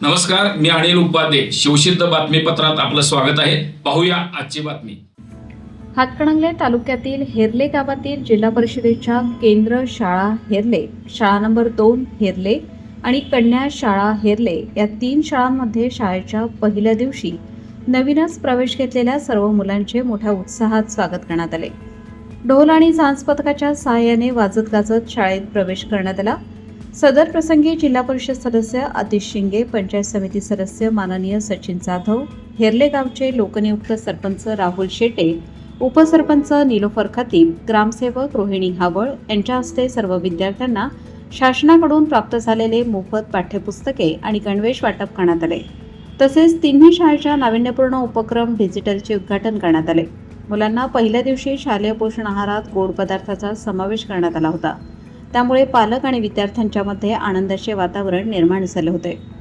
नमस्कार, मी अनिल उपाध्ये. शिवसिद्ध बातमीपत्रात आपलं स्वागत आहे. पाहूया आजची बातमी. हातकणंगले तालुक्यातील हेरले गावातील जिल्हा परिषदेच्या केंद्र शाळा हेरले, शाळा नंबर 2 हेरले आणि कन्या शाळा हेरले या 3 शाळांमध्ये शाळेच्या पहिल्या दिवशी नवीनच प्रवेश घेतलेल्या सर्व मुलांचे मोठ्या उत्साहात स्वागत करण्यात आले. ढोल आणि झांज पथकाच्या सहाय्याने वाजत गाजत शाळेत प्रवेश करण्यात आला. सदर प्रसंगी जिल्हा परिषद सदस्य आतिश शिंगे, पंचायत समिती सदस्य माननीय सचिन जाधव, हेरले गावचे लोकनियुक्त सरपंच राहुल शेटे, उपसरपंच निलोफर खतीब, ग्रामसेवक रोहिणी हावळ यांच्या हस्ते सर्व विद्यार्थ्यांना शासनाकडून प्राप्त झालेले मोफत पाठ्यपुस्तके आणि गणवेश वाटप करण्यात आले. तसेच तिन्ही शाळेच्या नाविन्यपूर्ण उपक्रम डिजिटलचे उद्घाटन करण्यात आले. मुलांना पहिल्या दिवशी शालेय पोषण आहारात गोड पदार्थाचा समावेश करण्यात आला होता. त्यामुळे पालक आणि विद्यार्थ्यांच्या मध्ये आनंदाचे वातावरण निर्माण झाले होते.